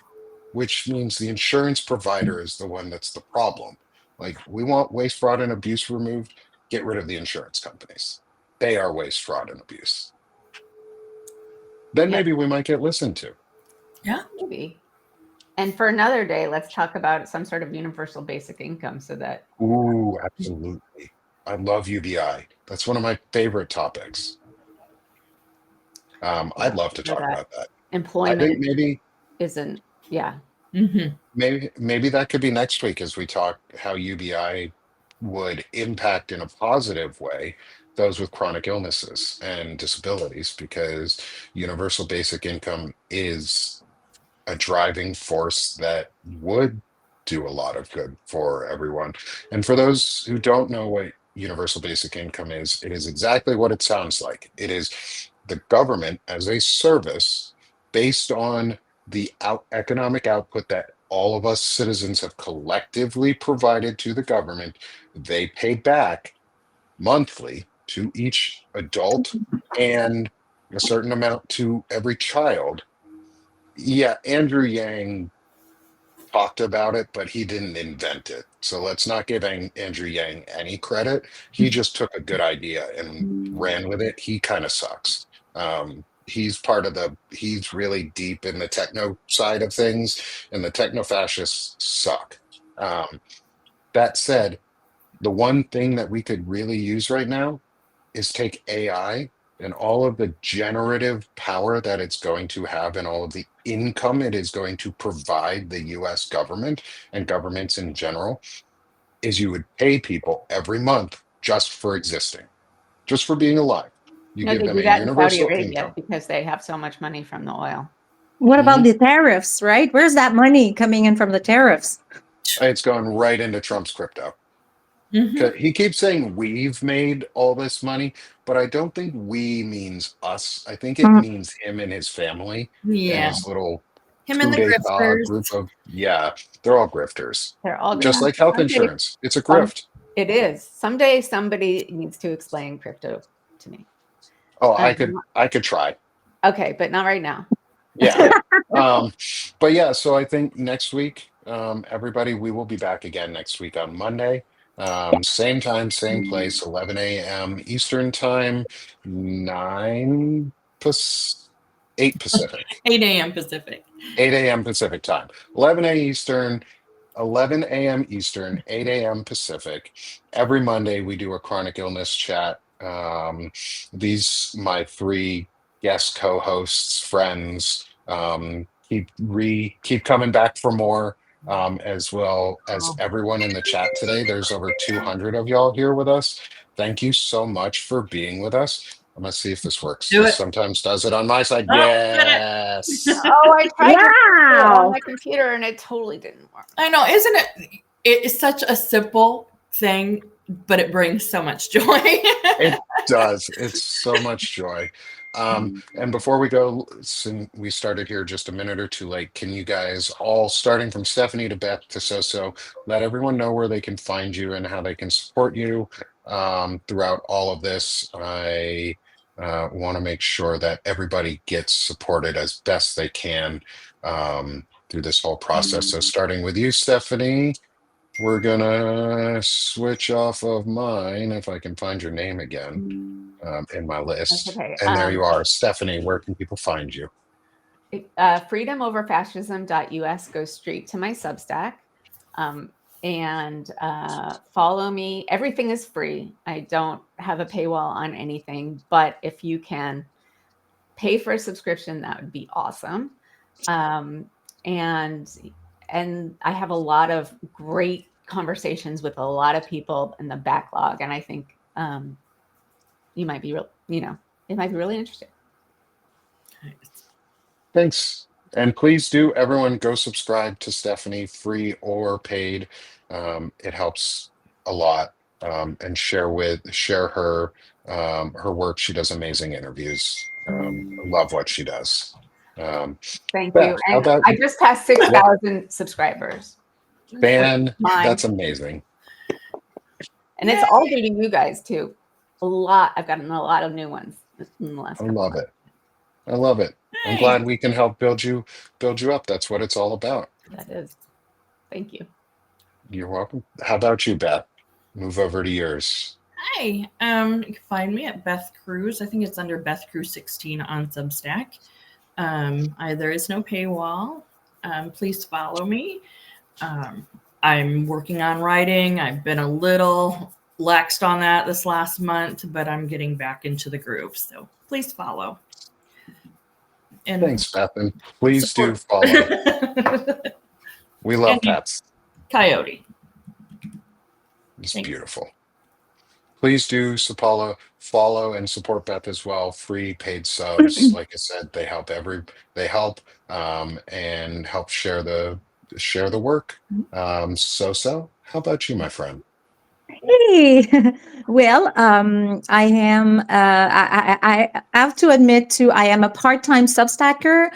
which means the insurance provider is the one that's the problem. Like, we want waste, fraud, and abuse removed. Get rid of the insurance companies. They are waste, fraud, and abuse. Then Yeah. maybe we might get listened to. Yeah. Maybe. And for another day, let's talk about some sort of universal basic income so that. Ooh, absolutely. I love UBI. That's one of my favorite topics. I'd love to so talk that about that. I employment think maybe isn't, yeah. Mm-hmm. maybe that could be next week, as we talk how UBI would impact in a positive way those with chronic illnesses and disabilities, because universal basic income is a driving force that would do a lot of good for everyone. And for those who don't know what universal basic income is, it is exactly what it sounds like. It is the government as a service based on the economic output that all of us citizens have collectively provided to the government. They pay back monthly to each adult and a certain amount to every child. Yeah, Andrew Yang talked about it, but he didn't invent it. So let's not give Andrew Yang any credit. He just took a good idea and ran with it. He kind of sucks. He's really deep in the techno side of things, and the techno fascists suck. Um, that said, the one thing that we could really use right now is take AI and all of the generative power that it's going to have, and all of the income it is going to provide the US government and governments in general, is you would pay people every month just for existing, just for being alive. You No, give they them do a that in Saudi universal Arabia income. because they have so much money from the oil. What about Mhm. the tariffs, right? Where's that money coming in from the tariffs? It's going right into Trump's crypto. Mm-hmm. He keeps saying we've made all this money, but I don't think we means us. I think it Mm. means him and his family and Yeah. his little Him coup and the d'etat grifters. group of, yeah, they're all grifters. They're all Just good. like health Someday- insurance. It's a some- grift. It is. Someday somebody needs to explain crypto to me. Oh, Um, I could try. Okay, but not right now. Yeah. But yeah, so I think next week, everybody, we will be back again next week on Monday. Same time, same place, 11 a.m. Eastern time, 8 Pacific, 8 a.m. Pacific. 8 a.m. Pacific time, 11 a.m. Eastern, 8 a.m. Pacific. Every Monday we do a chronic illness chat. These my three guest co-hosts, friends, keep coming back for more. As well as everyone in the chat today. There's over 200 of y'all here with us. Thank you so much for being with us. I'm gonna see if this works. Do This it. sometimes does it on my side. Oh, did it. Yes. Oh, I tried to do it on Wow. my computer and it totally didn't work. I know, isn't it? It is such a simple thing, but it brings so much joy. does. It's so much joy. And before we go, since we started here just a minute or two late, can you guys all, starting from Stephanie to Beth to Soso, let everyone know where they can find you and how they can support you throughout all of this? I want to make sure that everybody gets supported as best they can through this whole process. So, starting with you, Stephanie. We're gonna switch off of mine if I can find your name again in my That's list. okay. And there you are, Stephanie. Where can people find you? Freedomoverfascism.us goes straight to my Substack. And follow me. Everything is free. I don't have a paywall on anything, but if you can pay for a subscription, that would be awesome. And I have a lot of great conversations with a lot of people in the backlog, and I think you might be it might be really interesting. Thanks. And please do, everyone, go subscribe to Stephanie, free or paid. It helps a lot. And share her work. She does amazing interviews. I love what she does. Thank you. Beth, how And about I just passed 6,000 subscribers. Van? Mine. That's amazing. And it's all due to you guys too. I've gotten a lot of new ones in the last I couple love months. it. I love it. I'm glad we can help build you up. That's what it's all about. That is. Thank you. You're welcome. How about you, Beth? Move over to yours. Hi. You can find me at Beth Cruz. I think it's under Beth Cruz 16 on Substack. There is no paywall. Please follow me. I'm working on writing. I've been a little laxed on that this last month, but I'm getting back into the groove. So please follow. And Thanks, Beth. And please do support. follow. We love pets. Coyote. It's Thanks. beautiful. Please do follow and support Beth as well. Free paid subs. Like I said, they help and help share the work. So how about you, my friend? Hey, well, I am. I have to admit, too, I am a part-time Substacker,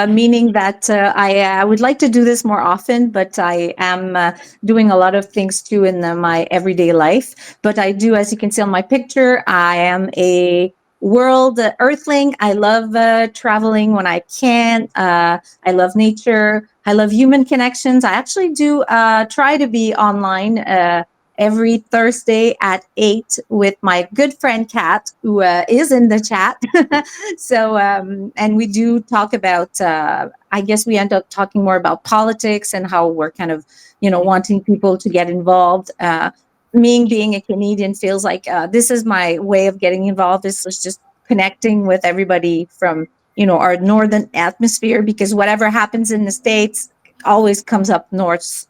meaning that I would like to do this more often, but I am doing a lot of things too in my everyday life. But I do, as you can see on my picture, I am a world earthling. I love traveling when I can. I love nature. I love human connections. I actually do try to be online. Every Thursday at 8 with my good friend Kat, who is in the chat. So, and we do talk about, I guess we end up talking more about politics and how we're kind of, wanting people to get involved. Me being a Canadian feels like this is my way of getting involved. This is just connecting with everybody from, our northern atmosphere, because whatever happens in the States always comes up north,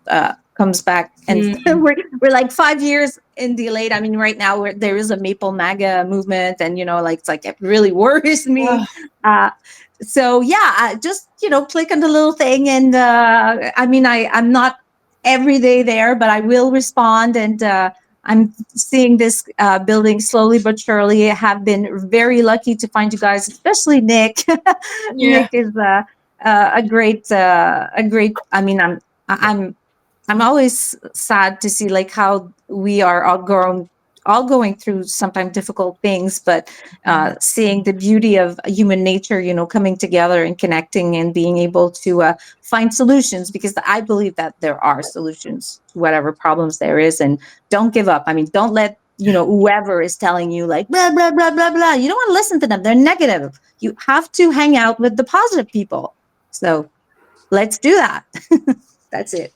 comes back, and we're like 5 years in delayed. I mean, right now there is a Maple MAGA movement, and it's like it really worries me. So yeah, just click on the little thing, and I mean, I'm not every day there, but I will respond, and I'm seeing this building slowly but surely. I have been very lucky to find you guys, especially Nick. Nick is a great. I mean, I'm always sad to see like how we are all going through sometimes difficult things, but seeing the beauty of human nature, coming together and connecting and being able to find solutions, because I believe that there are solutions to whatever problems there is, and don't give up. I mean, don't let whoever is telling you like blah blah blah blah blah. You don't want to listen to them. They're negative. You have to hang out with the positive people. So let's do that. That's it.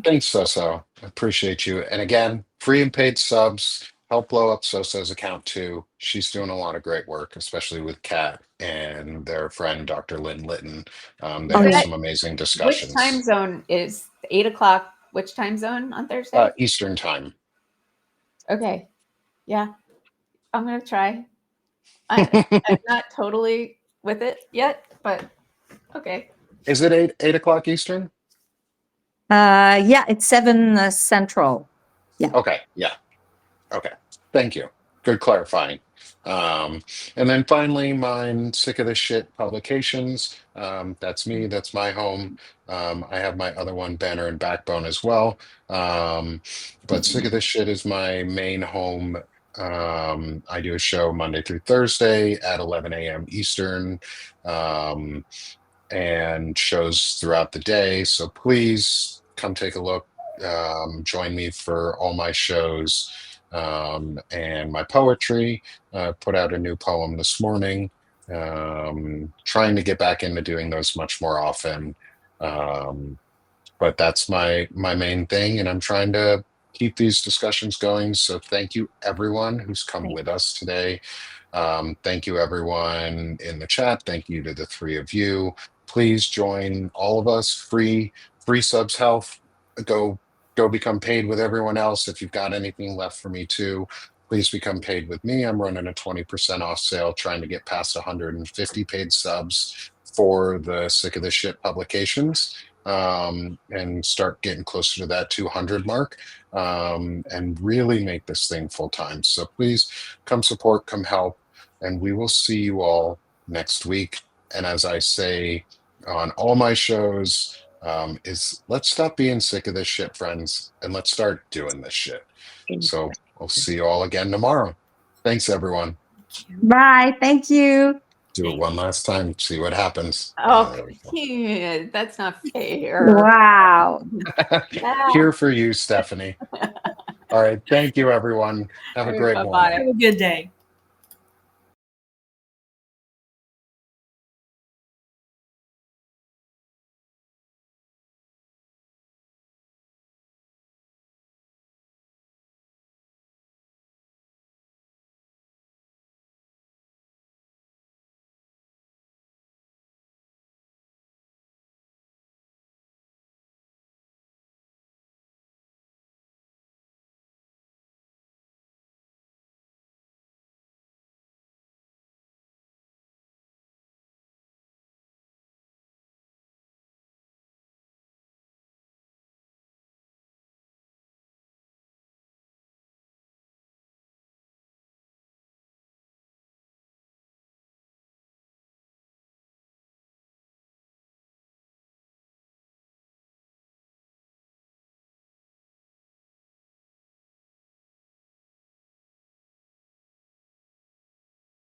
Thanks, Soso. I appreciate you. And again, free and paid subs help blow up Soso's account too. She's doing a lot of great work, especially with Kat and their friend Dr. Lynn Litton. They have some amazing discussions. Which time zone is 8 o'clock? Which time zone on Thursday? Eastern time. Okay. Yeah. I'm going to try. I'm not totally with it yet, but okay. Is it 8 o'clock Eastern? Yeah, it's 7 Central. Yeah. Okay. Yeah. Okay. Thank you. good clarifying. And then finally, mine, Sick of This Shit Publications. That's me, that's my home. I have my other one, Banner and Backbone, as well. But Sick of This Shit is my main home. I do a show Monday through Thursday at 11 a.m. Eastern. Um, and shows throughout the day. So please come take a look. Join me for all my shows and my poetry. Put out a new poem this morning. Trying to get back into doing those much more often. Um, but that's my main thing, and I'm trying to keep these discussions going. So thank you everyone who's come with us today. Thank you, everyone in the chat. Thank you to the three of you. Please join all of us. Free subs health. Go go become paid with everyone else. If you've got anything left for me too, please become paid with me. I'm running a 20% off sale, trying to get past 150 paid subs for the Sick of the Shit publications, and start getting closer to that 200 mark, and really make this thing full time. So please come support, come help, and we will see you all next week. And as I say on all my shows, is let's stop being sick of this shit, friends, and let's start doing this shit. So we'll see you all again tomorrow. Thanks, everyone. Bye. Thank you. Do it one last time, see what happens. Oh, There we go. yeah, that's not fair. Wow. Yeah. Here for you, Stephanie. All right. Thank you, everyone. Have a great morning. Bye-bye. Have a good day.